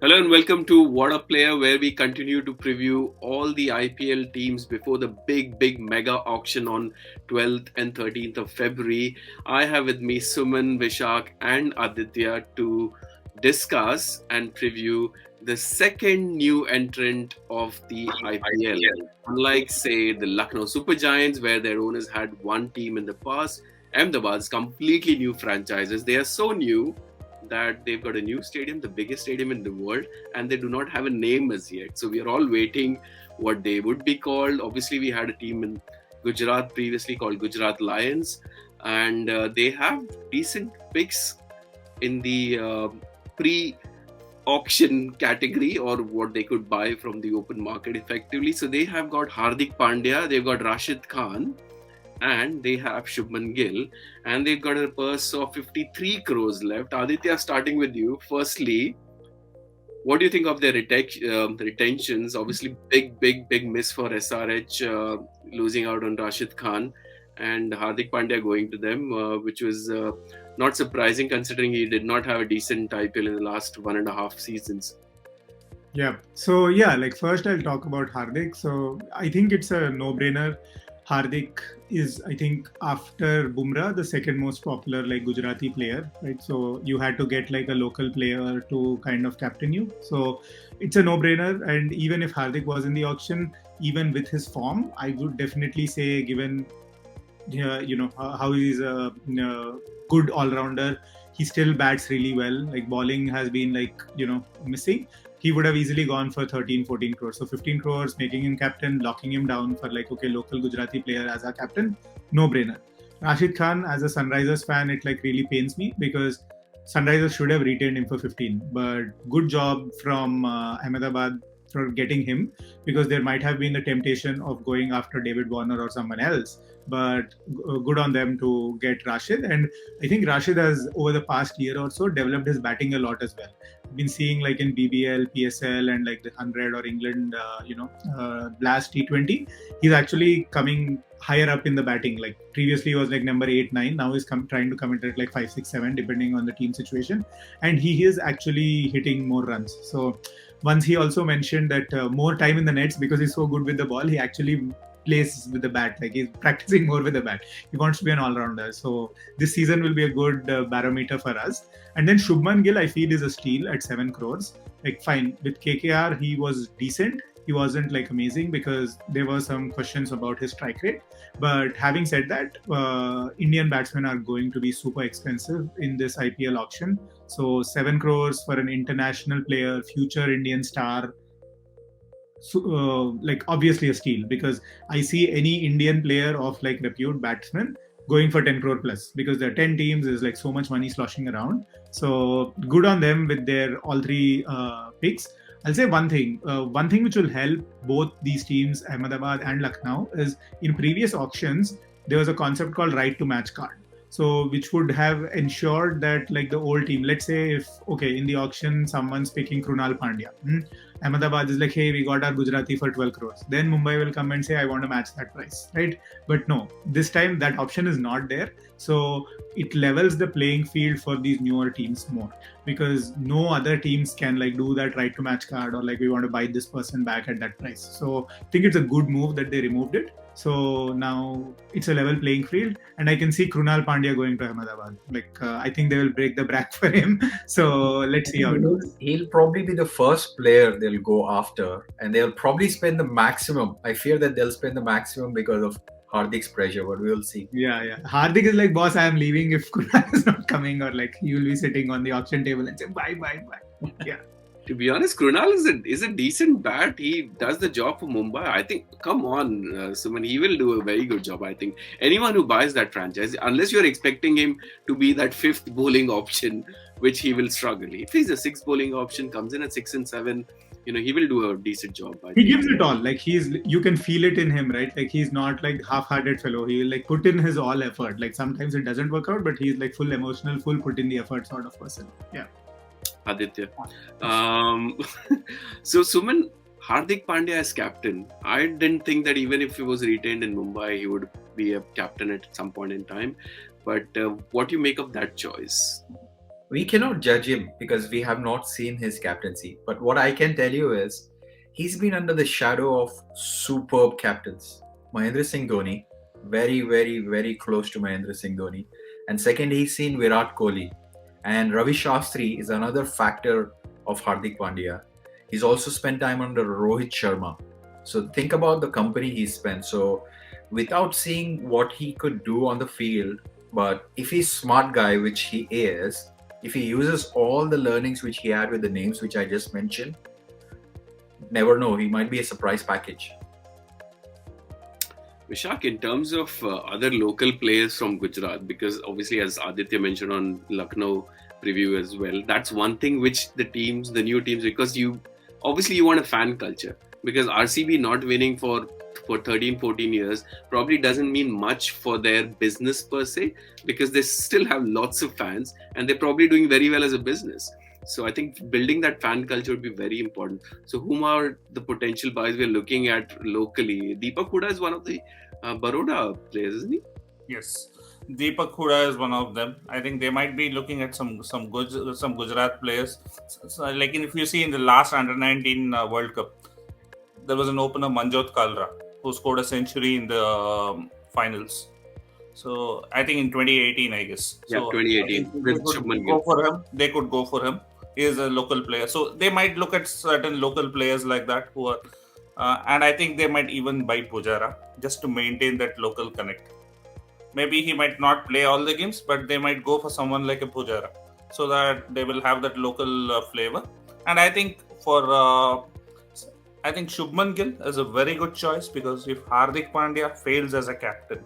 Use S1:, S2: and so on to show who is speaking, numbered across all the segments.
S1: Hello and welcome to Waadaplaya, where we continue to preview all the IPL teams before the big mega auction on 12th and 13th of February. I have with me Suman, Vishak, and Aditya to discuss and preview the second new entrant of the IPL. Unlike, say, the Lucknow Super Giants, where their owners had one team in the past, Ahmedabad's completely new franchises. They are so new that they've got a new stadium, the biggest stadium in the world, and they do not have a name as yet. So we are all waiting what they would be called. Obviously, we had a team in Gujarat previously called Gujarat Lions, and they have decent picks in the pre auction category or what they could buy from the open market effectively. So they have got Hardik Pandya, they've got Rashid Khan, and they have Shubman Gill, and they've got a purse of 53 crores left. Aditya, starting with you. Firstly, what do you think of their retentions? Obviously, big miss for SRH, losing out on Rashid Khan and Hardik Pandya going to them, which was not surprising considering he did not have a decent IPL in the last 1.5 seasons.
S2: Yeah. So yeah, like first I'll talk about Hardik. So I think it's a no-brainer. Hardik is, I think, after Bumrah, the second most popular like Gujarati player, right? So you had to get like a local player to kind of captain you. So it's a no-brainer. And even if Hardik was in the auction, even with his form, I would definitely say, given how he's a good all-rounder, he still bats really well. Like bowling has been like missing. He would have easily gone for 13 14 crores. So 15 crores, making him captain, locking him down for like, okay, local Gujarati player as a captain, no brainer. Rashid Khan, as a Sunrisers fan, it like really pains me because Sunrisers should have retained him for 15. But good job from Ahmedabad for getting him, because there might have been the temptation of going after David Warner or someone else. But good on them to get Rashid. And I think Rashid has, over the past year or so, developed his batting a lot as well. Been seeing like in BBL, PSL, and like the 100 or England, Blast T20, he's actually coming higher up in the batting. Like previously, he was like number 8, 9. Now he's trying to come into like 5, 6, 7, depending on the team situation. And he is actually hitting more runs. So once he also mentioned that more time in the nets, because he's so good with the ball, he actually plays with the bat. Like he's practicing more with the bat. He wants to be an all-rounder. So this season will be a good barometer for us. And then Shubman Gill, I feel, is a steal at 7 crores. Like fine, with KKR, he was decent. He wasn't like amazing because there were some questions about his strike rate. But having said that, Indian batsmen are going to be super expensive in this IPL auction. So 7 crores for an international player, future Indian star, like obviously a steal, because I see any Indian player of like repute batsman going for 10 crore plus, because there are 10 teams, there's like so much money sloshing around. So good on them with their all three picks. I'll say one thing which will help both these teams, Ahmedabad and Lucknow, is in previous auctions there was a concept called right to match card. So which would have ensured that like the old team, let's say if okay in the auction someone's picking Krunal Pandya, Ahmedabad is like, hey, we got our Gujarati for 12 crores. Then Mumbai will come and say, I want to match that price, right? But no, this time that option is not there. So it levels the playing field for these newer teams more, because no other teams can like do that right to match card or like we want to buy this person back at that price. So I think it's a good move that they removed it. So now it's a level playing field, and I can see Krunal Pandya going to Ahmedabad. Like I think they will break the brack for him. So let's see how it goes.
S3: He'll probably be the first player they'll go after, and they'll probably spend the maximum. I fear that they'll spend the maximum because of Hardik's pressure, but we'll see.
S2: Yeah. Hardik is like, boss, I am leaving if Kunal is not coming, or like he will be sitting on the auction table and say bye. Yeah.
S1: To be honest, Krunal is a decent bat. He does the job for Mumbai. I think, come on, Suman, he will do a very good job. I think anyone who buys that franchise, unless you're expecting him to be that fifth bowling option, which he will struggle. If he's a sixth bowling option, comes in at 6 and 7, he will do a decent job.
S2: He gives it all. Like you can feel it in him, right? Like he's not like half-hearted fellow. He will like put in his all effort. Like sometimes it doesn't work out, but he's like full emotional, full put in the effort sort of person. Yeah.
S1: Aditya. So Suman, Hardik Pandya as captain, I didn't think that even if he was retained in Mumbai, he would be a captain at some point in time. But what do you make of that choice?
S3: We cannot judge him because we have not seen his captaincy. But what I can tell you is he's been under the shadow of superb captains. Mahendra Singh Dhoni, very, very, very close to Mahendra Singh Dhoni. And second, he's seen Virat Kohli. And Ravi Shastri is another factor of Hardik Pandya. He's also spent time under Rohit Sharma. So think about the company he spent. So without seeing what he could do on the field, but if he's smart guy, which he is, if he uses all the learnings which he had with the names which I just mentioned, never know, he might be a surprise package.
S1: Vishak, in terms of other local players from Gujarat, because obviously, as Aditya mentioned on Lucknow preview as well, that's one thing which the new teams, because you want a fan culture. Because RCB not winning for 13, 14 years probably doesn't mean much for their business per se, because they still have lots of fans and they're probably doing very well as a business. So I think building that fan culture would be very important. So whom are the potential buyers we're looking at locally? Deepak Huda is one of the Baroda players, isn't he?
S4: Yes, Deepak Huda is one of them. I think they might be looking at some Gujarat players. So, like if you see in the last Under-19 World Cup, there was an opener Manjot Kalra who scored a century in the finals. So I think in 2018, I guess.
S1: Yeah,
S4: So
S1: 2018 with Sugman Gill.
S4: They could go for him. He is a local player, so they might look at certain local players like that who are, and I think they might even buy Pujara just to maintain that local connect. Maybe he might not play all the games, but they might go for someone like a Pujara so that they will have that local flavor. And I think I think Shubman Gill is a very good choice, because if Hardik Pandya fails as a captain,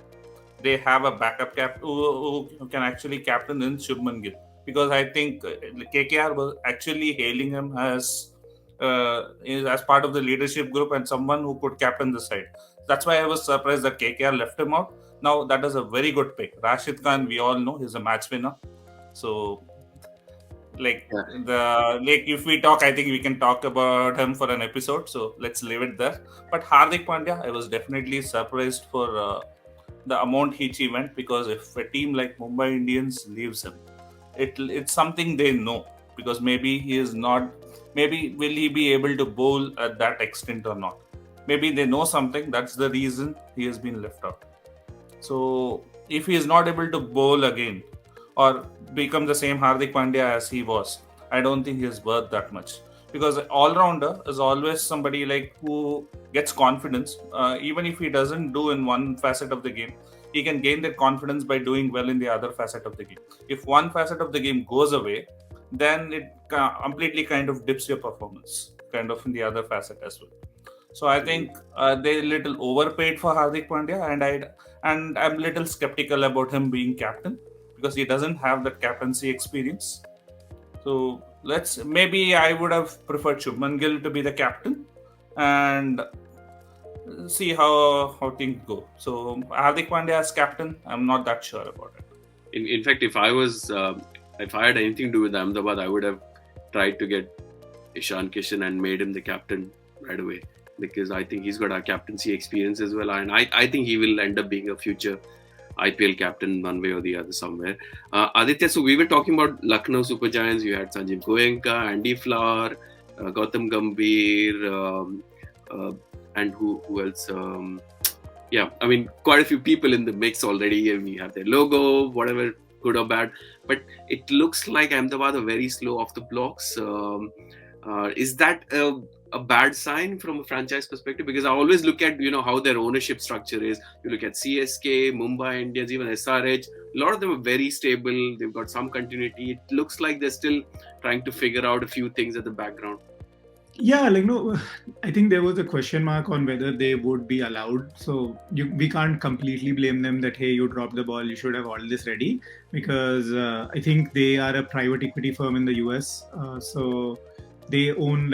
S4: they have a backup who can actually captain in Shubman Gill. Because I think KKR was actually hailing him as part of the leadership group and someone who could captain the side. That's why I was surprised that KKR left him out. Now that is a very good pick. Rashid Khan, we all know, he's a match winner. So if we talk, I think we can talk about him for an episode. So let's leave it there. But Hardik Pandya, I was definitely surprised for the amount he went, because if a team like Mumbai Indians leaves him, it's something they know, because maybe he is not. Maybe will he be able to bowl at that extent or not? Maybe they know something. That's the reason he has been left out. So if he is not able to bowl again or become the same Hardik Pandya as he was, I don't think he is worth that much. Because all-rounder is always somebody like who gets confidence. Even if he doesn't do in one facet of the game, he can gain that confidence by doing well in the other facet of the game. If one facet of the game goes away, then it completely kind of dips your performance, kind of in the other facet as well. So I think they little overpaid for Hardik Pandya, and I'm little skeptical about him being captain, because he doesn't have that captaincy experience. So maybe I would have preferred Shubman Gill to be the captain and see how things go. So Hardik Pandya as captain, I'm not that sure about it.
S1: In fact, if I had anything to do with Ahmedabad, I would have tried to get Ishan Kishan and made him the captain right away, because I think he's got a captaincy experience as well, and I think he will end up being a future IPL captain one way or the other somewhere. Aditya, so we were talking about Lucknow Super Giants. You had Sanjeev Goenka, Andy Flower, Gautam Gambhir, and who else? I mean, quite a few people in the mix already. And we have their logo, whatever, good or bad. But it looks like Ahmedabad are very slow off the blocks. Is that a bad sign from a franchise perspective? Because I always look at how their ownership structure is. You look at CSK, Mumbai Indians, even SRH. A lot of them are very stable. They've got some continuity. It looks like they're still trying to figure out a few things at the background.
S2: Yeah, I think there was a question mark on whether they would be allowed. So we can't completely blame them that, hey, you dropped the ball, you should have all this ready, because I think they are a private equity firm in the US. So they own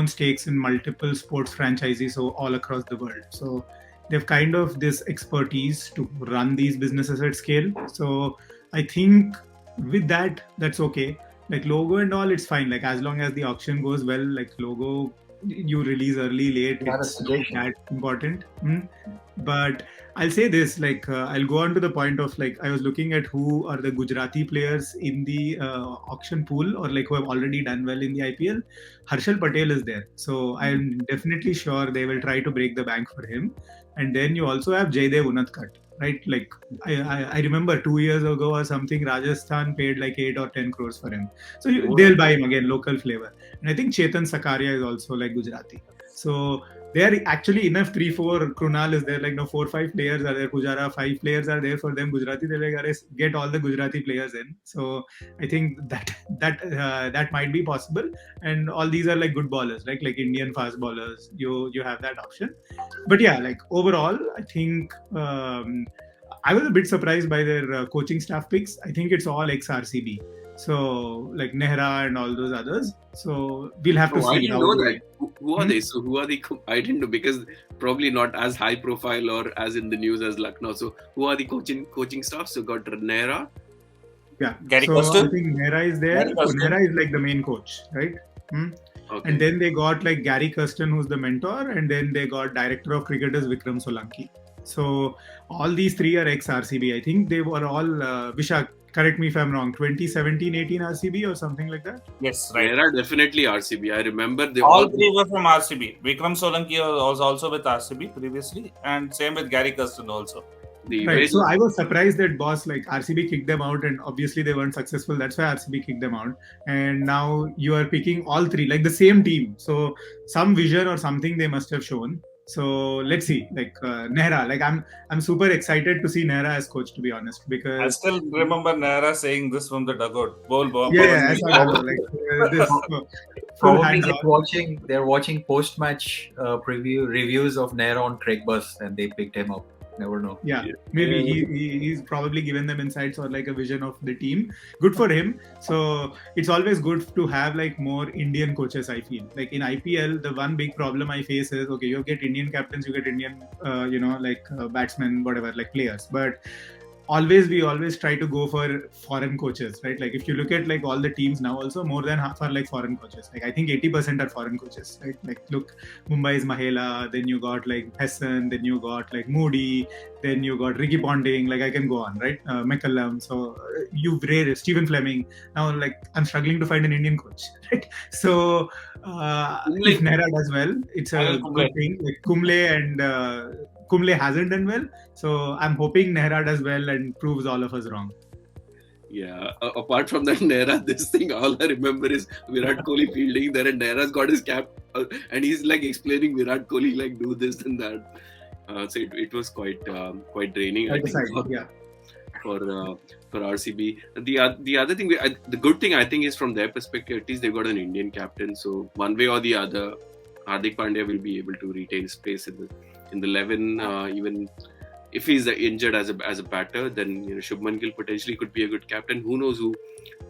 S2: stakes in multiple sports franchises, so all across the world. So they've kind of this expertise to run these businesses at scale. So I think with that, that's okay. Logo and all, it's fine. As long as the auction goes well, logo you release early, late.
S3: Not a
S2: It's not
S3: suggestion.
S2: that important. But I'll say this, like I'll go on to the point of like I was looking at who are the Gujarati players in the auction pool or like who have already done well in the IPL. Harshal Patel is there, so I'm definitely sure they will try to break the bank for him. And then you also have Jaydev Unadkat, right? Like I remember 2 years ago or something, Rajasthan paid like 8 or 10 crores for him. So they'll buy him again, local flavor. And I think Chetan Sakaria is also like Gujarati. So they are actually enough 3-4. Krunal is there, like no 4-5 players are there. Pujara 5 players are there for them. Gujarati, they're like, "Arey, get all the Gujarati players in." So I think that might be possible. And all these are like good ballers, right? Like Indian fast ballers. You have that option. But yeah, like overall, I think I was a bit surprised by their coaching staff picks. I think it's all ex RCB. So like Nehra and all those others. So we'll have to
S1: Oh, I
S2: see
S1: didn't
S2: how
S1: know
S2: they.
S1: that. Who are they? So who are they? I didn't know because probably not as high profile or as in the news as Lucknow. So who are the coaching staff? So got Nehra.
S2: Yeah.
S4: Gary
S2: So I
S4: Costin?
S2: think Nehra is there.
S4: Gary
S2: So
S4: Costin?
S2: Nehra is like the main coach, right?
S1: Okay.
S2: And then they got like Gary Kirsten, who's the mentor, and then they got director of cricketers Vikram Solanki. So all these three are ex RCB. I think they were all Vishak. Correct me if I'm wrong. 2017-18 RCB or something like that.
S4: Yes, right.
S1: Nehra definitely RCB. I remember they
S4: All three were from RCB. Vikram Solanki was also with RCB previously, and same with Gary Costin also.
S2: Right. So I was surprised that boss like RCB kicked them out, and obviously they weren't successful. That's why RCB kicked them out. And now you are picking all three, like the same team. So some vision or something they must have shown. So let's see, like Nehra. Like I'm super excited to see Nehra as coach, to be honest, because
S4: I still remember Nehra saying this from the dugout. Bol, bol,
S2: yeah, I saw that, like this full
S3: Probably
S2: hands
S3: like
S2: on.
S3: they're watching post-match reviews of Nair on Craig Bus, and they picked him up. Never know.
S2: Yeah, maybe he's probably given them insights or like a vision of the team. Good for him. So it's always good to have like more Indian coaches. I feel like in IPL, the one big problem I face is okay, you get Indian captains, you get Indian, batsmen, whatever, like players, but we always try to go for foreign coaches, right? Like if you look at like all the teams now, also more than half are like foreign coaches. Like I think 80% are foreign coaches, right? Like look, Mumbai is Mahela, then you got like Hesson, then you got like Moody, then you got Ricky Ponting, like I can go on, right? McCallum, so you've rare Stephen Fleming. Now like I'm struggling to find an Indian coach, right? So if Nehra does well, it's a good thing. Like Kumble and Kumble hasn't done well, so I'm hoping Nehra does well and proves all of us wrong.
S1: Yeah, apart from that Nehra, this thing all I remember is Virat Kohli fielding there, and Nehra's got his cap, and he's like explaining Virat Kohli like do this and that. So it was quite draining. I think for RCB. The other thing, the good thing I think is from their perspective, at least they've got an Indian captain. So one way or the other, Hardik Pandya will be able to retain his place in the 11, even if he's injured as a batter. Then Sugman Gill potentially could be a good captain. Who knows who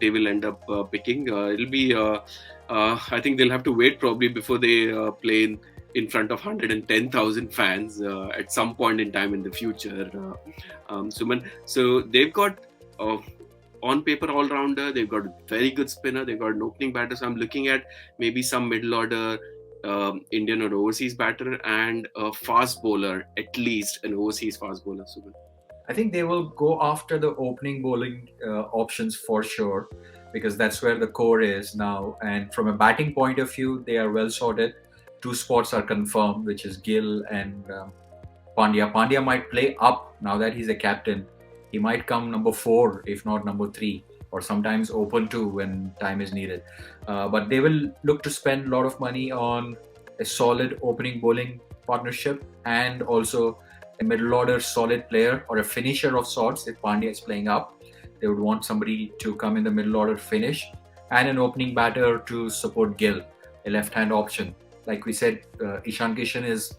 S1: they will end up picking? It'll be I think they'll have to wait probably before they play in front of 110,000 fans at some point in time in the future. Suman, so they've got on paper all-rounder, they've got a very good spinner, they've got an opening batter. So I'm looking at maybe some middle order Indian or overseas batter and a fast bowler, at least an overseas fast bowler. Suman.
S3: I think they will go after the opening bowling options for sure, because that's where the core is now. And from a batting point of view, they are well sorted. 2 spots are confirmed, which is Gill and Pandya. Pandya might play up now that he's a captain. He might come number 4, if not number 3, or sometimes open 2 when time is needed. But they will look to spend a lot of money on a solid opening bowling partnership and also a middle order solid player or a finisher of sorts. If Pandya is playing up, they would want somebody to come in the middle order finish, and an opening batter to support Gill, a left-hand option. Like we said, Ishan Kishan is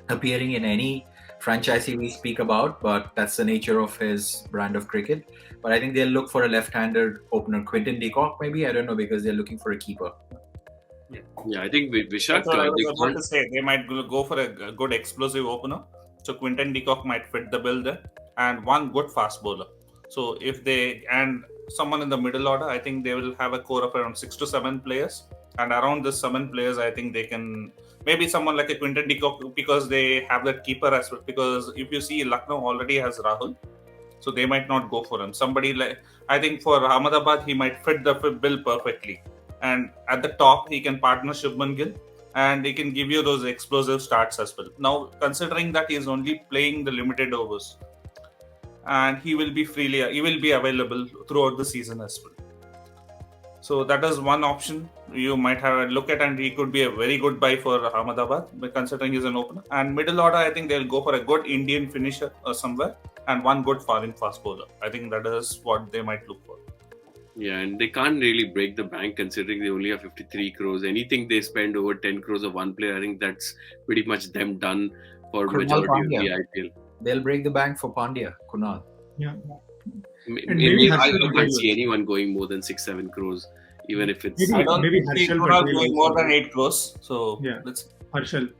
S3: appearing in any franchisee we speak about, but that's the nature of his brand of cricket. But I think they'll look for a left-handed opener, Quinton de Kock maybe, I don't know, because they're looking for a keeper.
S1: Yeah, I think Vishak.
S4: I was about to say they might go for a good explosive opener. So Quinton de Kock might fit the bill there, and one good fast bowler. So if they and someone in the middle order, I think they will have a core of around 6 to 7 players. And around the 7 players, I think they can maybe someone like a Quinton de Kock, because they have that keeper as well. Because if you see, Lucknow already has Rahul, so they might not go for him. Somebody like, I think for Ahmedabad, he might fit the bill perfectly. And at the top, he can partner Shubman Gill, and he can give you those explosive starts as well. Now, considering that he is only playing the limited overs, and he will be available throughout the season as well. So that is one option you might have a look at, and he could be a very good buy for Ahmedabad, considering he's an opener. And middle order, I think they'll go for a good Indian finisher somewhere, and one good foreign fast bowler. I think that is what they might look for.
S1: Yeah, and they can't really break the bank considering they only have 53 crores. Anything they spend over 10 crores of one player, I think that's pretty much them done for
S3: Kunal
S1: majority of
S3: Pandya.
S1: the IPL.
S3: They'll break the bank for Pandya, Kunal.
S2: Yeah.
S1: I can't see anyone going more than 6-7 crores, even if it's.
S4: I don't
S2: maybe
S4: see
S2: Harshal
S4: Kunal
S2: Patel
S4: going
S2: also.
S4: more than 8 crores. So
S2: Yeah.
S4: let's.
S2: Harshal.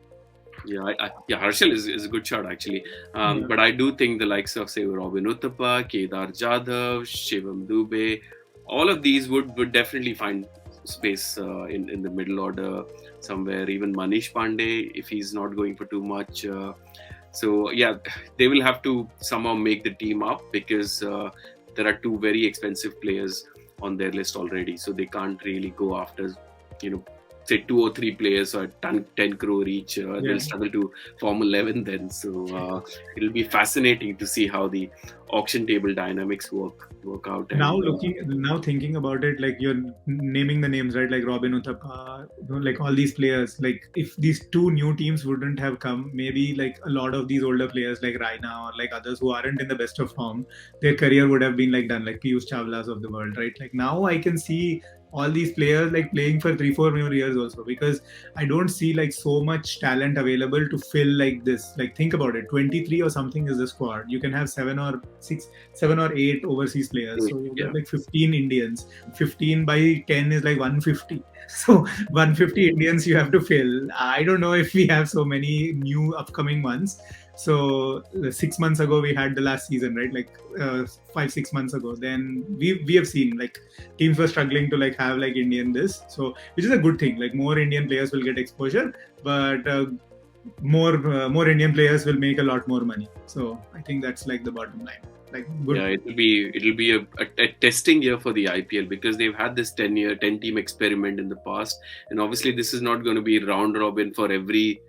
S1: Yeah, Harshal is a good shot actually. But I do think the likes of, say, Robin Uthappa, Kedar Jadhav, Shivam Dubey, all of these would definitely find space in the middle order somewhere. Even Manish Pandey, if he's not going for too much. So yeah, they will have to somehow make the team up because there are two very expensive players on their list already. So they can't really go after, say 2 or 3 players or 10 crore each. They'll struggle to form 11 then. So it'll be fascinating to see how the auction table dynamics work out.
S2: Now thinking about it, like you're naming the names, right? Like Robin Uthappa, like all these players. Like if these two new teams wouldn't have come, maybe like a lot of these older players like Raina or like others who aren't in the best of form, their career would have been like done, like Piyush Chawla's of the world, right? Like now I can see all these players like playing for 3-4 more years also, because I don't see like so much talent available to fill like this. Like think about it, 23 or something is the squad. You can have 7 or 8 overseas players, so you get like 15 Indians. 15 by 10 is like 150. So 150 Indians you have to fill. I don't know if we have so many new upcoming ones. So 6 months ago we had the last season, right? Like 5-6 months ago, then we have seen like teams were struggling to like have like Indian this, so which is a good thing. Like more Indian players will get exposure, but more Indian players will make a lot more money. So I think that's like the bottom line. Like good.
S1: Yeah, it'll be a testing year for the IPL because they've had this 10 team experiment in the past, and obviously this is not going to be round robin for every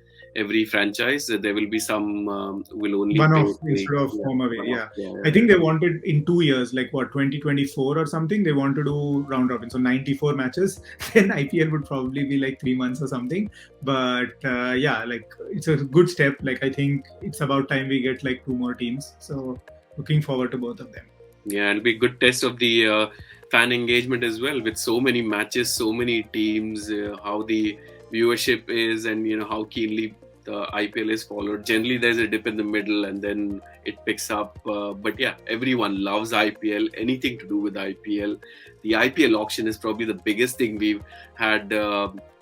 S1: franchise. There will be some will only
S2: one
S1: play
S2: off instead of home away. Yeah.
S1: Yeah.
S2: I think they wanted in 2 years, like what 2024 or something, they want to do round robin, so 94 matches. Then IPL would probably be like 3 months or something. But yeah, like it's a good step. Like I think it's about time we get like 2 more teams. So looking forward to both of them.
S1: Yeah, it'll be a good test of the fan engagement as well, with so many matches, so many teams, how the viewership is, and how keenly the IPL is followed. Generally, there's a dip in the middle and then it picks up. But yeah, everyone loves IPL, anything to do with IPL. The IPL auction is probably the biggest thing we've had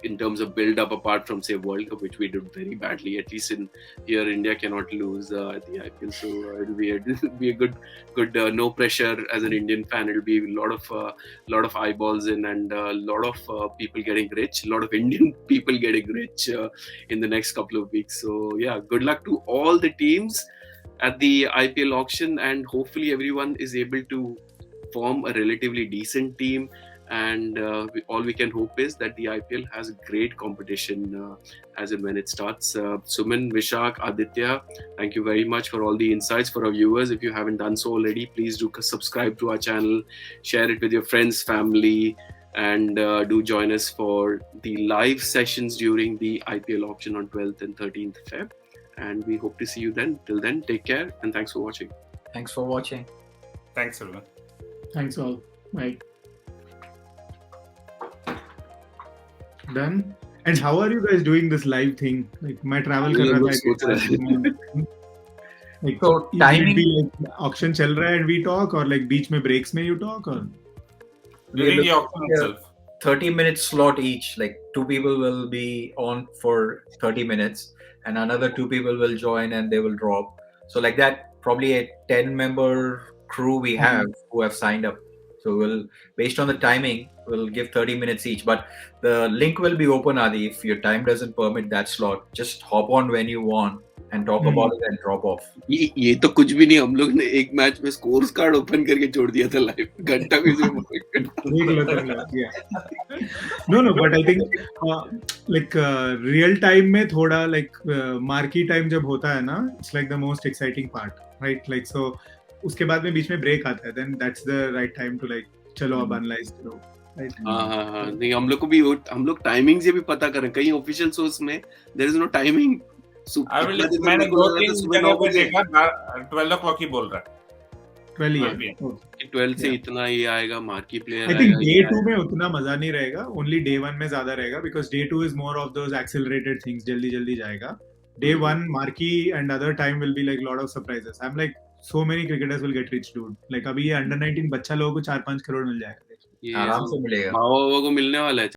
S1: in terms of build up, apart from, say, World Cup, which we did very badly. At least here, India cannot lose at the IPL. So it'll be a good no pressure as an Indian fan. It'll be a lot of eyeballs in, and a lot of people getting rich, a lot of Indian people getting rich in the next couple of weeks. So yeah, good luck to all the teams at the IPL auction, and hopefully everyone is able to form a relatively decent team. And all we can hope is that the IPL has great competition as and when it starts. Suman, Vishak, Aditya, thank you very much for all the insights. For our viewers, if you haven't done so already, please do subscribe to our channel, share it with your friends, family, and do join us for the live sessions during the IPL auction on 12th and 13th Feb. And we hope to see you then. Till then, take care and thanks for watching.
S3: Thanks for watching.
S4: Thanks, everyone.
S2: Thanks all. Bye. Done. And how are you guys doing this live thing? Like my travel कर रहा था. Like
S3: So
S2: it
S3: timing.
S2: be like auction चल रहा है and we talk, or like बीच में breaks में you talk, or
S4: During the auction itself.
S3: 30-minute slot each. Like 2 people will be on for 30 minutes and another 2 people will join and they will drop. So like that, probably a 10-member crew we have who have signed up. So we'll, based on the timing, we'll give 30 minutes each. But the link will be open, Adi. If your time doesn't permit that slot, just hop on when you want and talk about it and drop off.
S1: ये तो कुछ भी नहीं, हम लोग ने एक match में स्कोर्स कार्ड ओपन करके छोड़ दिया था लाइव, घंटा किसी में
S2: देख लो तुम लोग, yeah. No, but I think like real time में थोड़ा like marquee time जब होता है ना, it's like the most exciting part, right? Like so उसके बाद में बीच में break आता है, then that's the right time to like चलो अब analyze करो, right?
S1: हाँ, नहीं हम लोग को भी, हम लोग टाइमिंग से भी पता करें, कहीं ऑफिशियल सोर्स में there is no timing.
S4: मैंने 2-3 जगह पे देखा 12 o'clock ही बोल रहा है,
S1: 12 से इतना ही आएगा, marquee player
S2: I think day 2 में उतना मजा नहीं रहेगा, only day 1 में ज्यादा रहेगा, because day 2 is more of those accelerated things, जल्दी जाएगा. Day 1 marquee and other time will be like lot of surprises. I'm like so many cricketers will get rich, dude. Like अभी ये under 19 बच्चा लोगों को 4-5 करोड़ मिल जाएगा.
S3: आराम से मिलेगा,
S1: बाबा को मिलने वाला है